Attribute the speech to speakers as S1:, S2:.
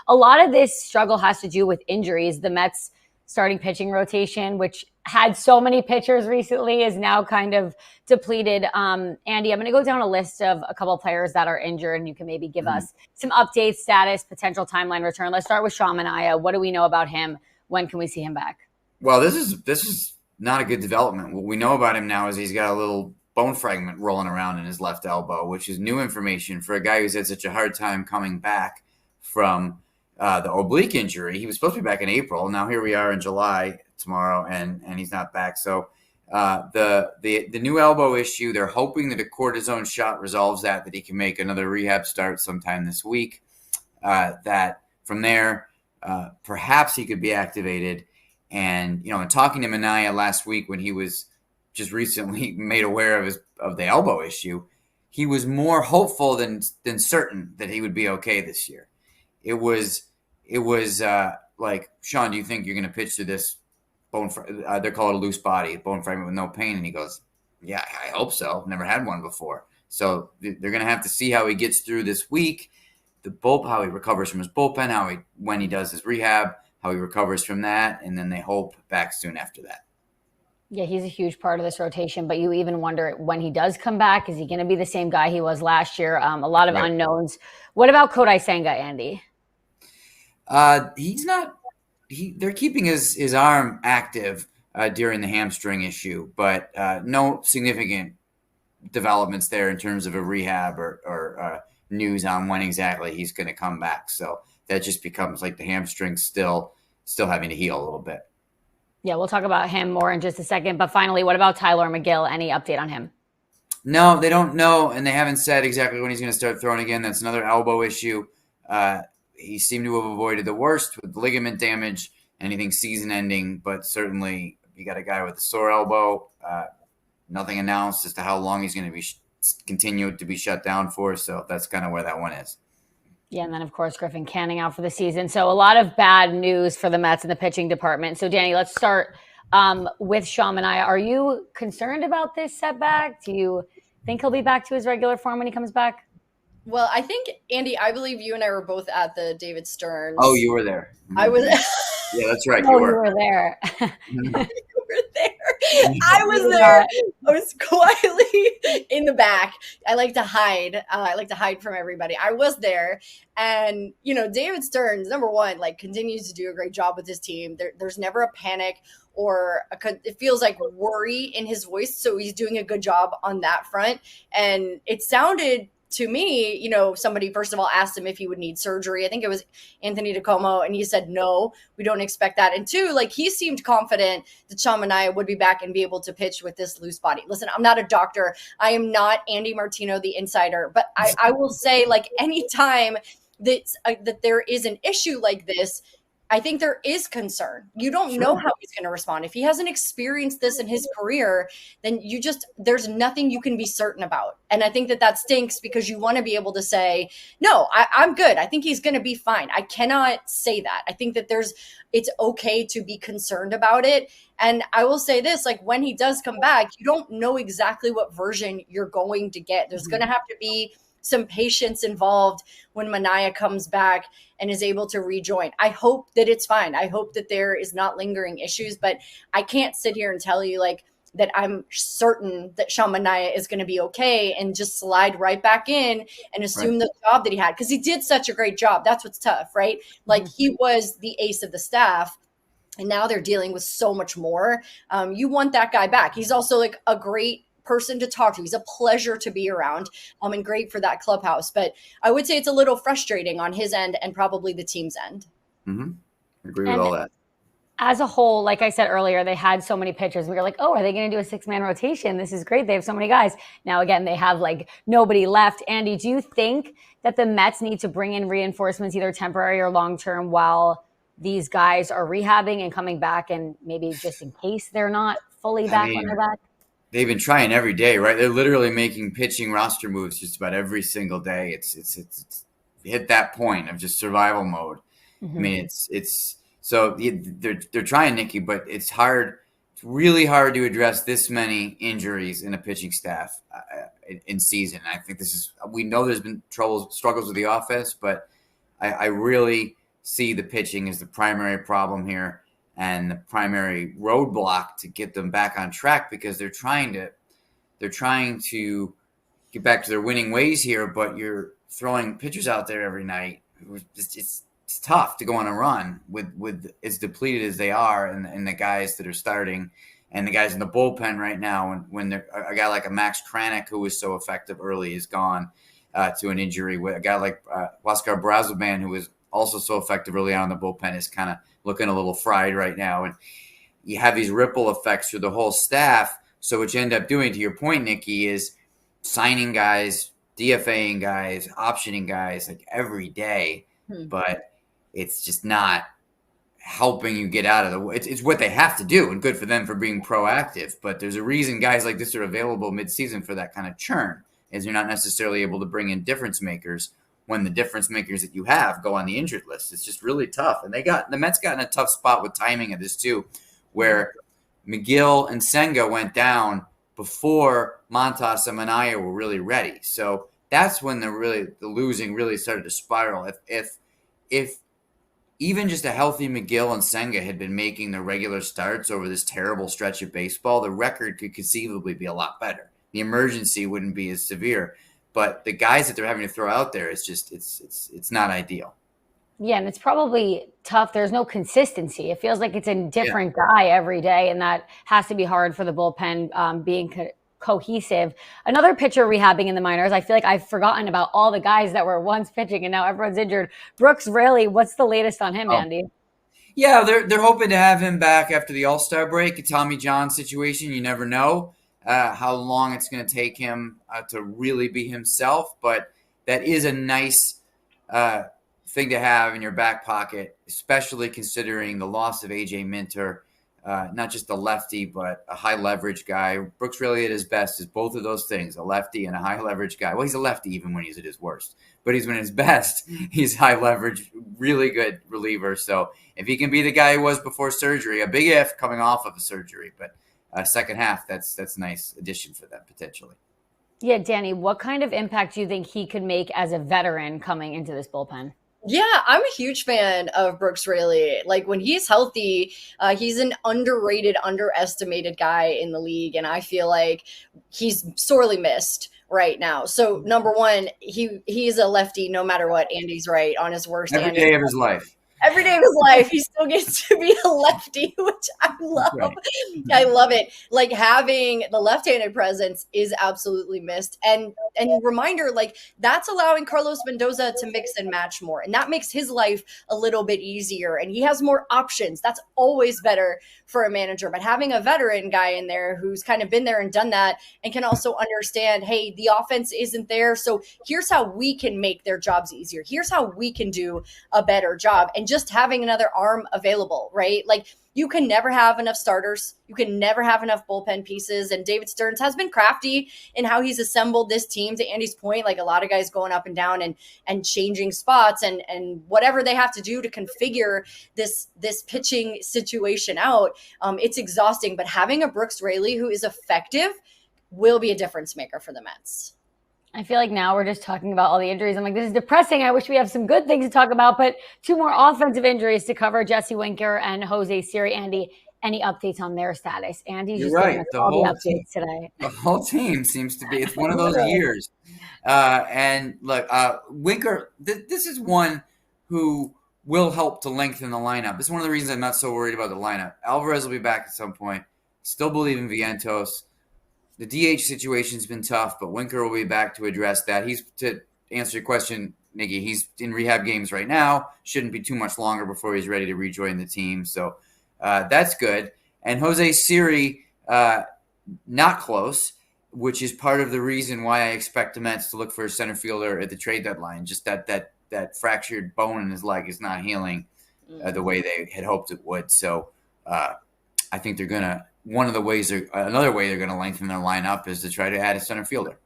S1: a lot of this struggle has to do with injuries. The Mets starting pitching rotation, which had so many pitchers recently, is now kind of depleted. Andy, I'm going to go down a list of a couple of players that are injured, and you can maybe give us some updates, status, potential timeline return. Let's start with Sean Manaea. What do we know about him? When can we see him back?
S2: Well, this is not a good development. What we know about him now is he's got a little bone fragment rolling around in his left elbow, which is new information for a guy who's had such a hard time coming back from the oblique injury. He was supposed to be back in April. Now here we are in July tomorrow, and he's not back. So the new elbow issue, they're hoping that a cortisone shot resolves that he can make another rehab start sometime this week. That from there, perhaps he could be activated. And, in talking to Manaea last week when he was just recently made aware of the elbow issue, he was more hopeful than certain that he would be okay this year. It was like, Sean, do you think you're going to pitch to this bone? They call it a loose body, bone fragment with no pain. And he goes, yeah, I hope so. Never had one before. So they're going to have to see how he gets through this week, how he recovers from his bullpen, when he does his rehab, how he recovers from that. And then they hope back soon after that.
S1: Yeah, he's a huge part of this rotation, but you even wonder when he does come back, is he going to be the same guy he was last year? A lot of unknowns. What about Kodai Senga, Andy?
S2: He's not. They're keeping his arm active during the hamstring issue, but no significant developments there in terms of a rehab or news on when exactly he's going to come back. So that just becomes like the hamstring still having to heal a little bit.
S1: Yeah, we'll talk about him more in just a second. But finally, what about Tyler McGill? Any update on him?
S2: No, they don't know, and they haven't said exactly when he's going to start throwing again. That's another elbow issue. He seemed to have avoided the worst with ligament damage, anything season-ending, but certainly you got a guy with a sore elbow. Nothing announced as to how long he's going to be continue to be shut down for, so that's kind of where that one is.
S1: Yeah, and then, of course, Griffin Canning out for the season. So a lot of bad news for the Mets in the pitching department. So, Danny, let's start with Sean Manaea. Are you concerned about this setback? Do you think he'll be back to his regular form when he comes back?
S3: Well, I think, Andy, I believe you and I were both at the David Stearns.
S2: Oh, you were there.
S3: I was.
S2: Yeah, that's right.
S1: You were there.
S3: You were there. I was there. I was quietly in the back. I like to hide. I like to hide from everybody. I was there. And, David Stearns, number one, continues to do a great job with his team. There's never a panic or it feels like worry in his voice. So he's doing a good job on that front. And it sounded to me, somebody first of all asked him if he would need surgery. I think it was Anthony DiComo, and he said, no, we don't expect that. And two, he seemed confident that Sean Manaea would be back and be able to pitch with this loose body. Listen, I'm not a doctor. I am not Andy Martino, the insider, but I will say, anytime that there is an issue like this, I think there is concern. You don't know how he's going to respond. If he hasn't experienced this in his career, then there's nothing you can be certain about. And I think that stinks because you want to be able to say, no, I'm good. I think he's going to be fine. I cannot say that. I think that it's okay to be concerned about it. And I will say this, when he does come back, you don't know exactly what version you're going to get. There's going to have to be some patience involved when Manaea comes back and is able to rejoin. I hope that it's fine. I hope that there is not lingering issues, but I can't sit here and tell you that I'm certain that Sean Manaea is going to be okay and just slide right back in and assume the job that he had. Because he did such a great job. That's what's tough, right? He was the ace of the staff. And now they're dealing with so much more. You want that guy back. He's also a great person to talk to. He's a pleasure to be around and great for that clubhouse. But I would say it's a little frustrating on his end and probably the team's end.
S2: Mm-hmm. Agree with all that.
S1: As a whole, like I said earlier, they had so many pitchers. We were like, oh, are they going to do a 6-man rotation? This is great. They have so many guys. Now, again, they have nobody left. Andy, do you think that the Mets need to bring in reinforcements, either temporary or long-term, while these guys are rehabbing and coming back, and maybe just in case they're not fully back when they're back?
S2: They've been trying every day, right? They're literally making pitching roster moves just about every single day. It's hit that point of just survival mode. Mm-hmm. I mean, it's so they're trying, Nikki, but it's hard. It's really hard to address this many injuries in a pitching staff in season. I think we know there's been struggles with the offense, but I really see the pitching as the primary problem here and the primary roadblock to get them back on track, because they're trying to get back to their winning ways here, but you're throwing pitchers out there every night. It's tough to go on a run with as depleted as they are, and the guys that are starting and the guys in the bullpen right now. When a guy like a Max Kranick, who was so effective early, is gone to an injury. With a guy like Huascar Brazoban, who was also so effective early on in the bullpen, is kind of looking a little fried right now. And you have these ripple effects through the whole staff. So what you end up doing, to your point, Nikki, is signing guys, DFAing guys, optioning guys like every day. But it's just not helping you get out of the. It's what they have to do, and good for them for being proactive. But there's a reason guys like this are available midseason for that kind of churn, is you're not necessarily able to bring in difference makers when the difference makers that you have go on the injured list. It's just really tough. And the Mets got in a tough spot with timing of this too, where McGill and Senga went down before Montas and Manaea were really ready. So that's when the losing really started to spiral. If even just a healthy McGill and Senga had been making the regular starts over this terrible stretch of baseball, the record could conceivably be a lot better. The emergency wouldn't be as severe. But the guys that they're having to throw out there, it's not ideal.
S1: Yeah, and it's probably tough. There's no consistency. It feels like it's a different guy every day, and that has to be hard for the bullpen being cohesive. Another pitcher rehabbing in the minors. I feel like I've forgotten about all the guys that were once pitching, and now everyone's injured. Brooks Raley, what's the latest on him, Andy?
S2: Yeah, they're hoping to have him back after the All-Star break. A Tommy John situation, you never know how long it's going to take him to really be himself, but that is a nice thing to have in your back pocket, especially considering the loss of AJ Minter, not just a lefty, but a high leverage guy. Brooks Raley at his best is both of those things, a lefty and a high leverage guy. Well, he's a lefty even when he's at his worst, but he's when his best, he's high leverage, really good reliever. So if he can be the guy he was before surgery, a big if coming off of a surgery, but second half, that's a nice addition for them potentially.
S1: Yeah, Danny, what kind of impact do you think he could make as a veteran coming into this bullpen?
S3: Yeah, I'm a huge fan of Brooks Raley. Like when he's healthy, he's an underrated, underestimated guy in the league. And I feel like he's sorely missed right now. So number one, he's a lefty no matter what. Andy's right, on his worst.
S2: Every day of his life.
S3: Every day of his life, he still gets to be a lefty, which I love. Right. I love it. Like having the left-handed presence is absolutely missed. And reminder, like that's allowing Carlos Mendoza to mix and match more. And that makes his life a little bit easier. And he has more options. That's always better for a manager. But having a veteran guy in there who's kind of been there and done that and can also understand, hey, the offense isn't there. So here's how we can make their jobs easier. Here's how we can do a better job. And just having another arm available, right? Like you can never have enough starters. You can never have enough bullpen pieces. And David Stearns has been crafty in how he's assembled this team, to Andy's point, like a lot of guys going up and down and changing spots and whatever they have to do to configure this pitching situation out. It's exhausting, but having a Brooks Raley who is effective will be a difference maker for the Mets.
S1: I feel like now we're just talking about all the injuries. I'm like, this is depressing. I wish we have some good things to talk about, but two more offensive injuries to cover, Jesse Winker and Jose Siri. Andy, any updates on their status? Andy's just giving us all the updates today.
S2: The whole team seems to be, it's one of those years. And look, Winker, this is one who will help to lengthen the lineup. This is one of the reasons I'm not so worried about the lineup. Alvarez will be back at some point. Still believe in Vientos. The DH situation's been tough, but Winker will be back to address that. He's, to answer your question, Nikki, he's in rehab games right now. Shouldn't be too much longer before he's ready to rejoin the team. So that's good. And Jose Siri, not close, which is part of the reason why I expect the Mets to look for a center fielder at the trade deadline. Just that fractured bone in his leg is not healing the way they had hoped it would. So I think they're going to – another way they're going to lengthen their lineup is to try to add a center fielder.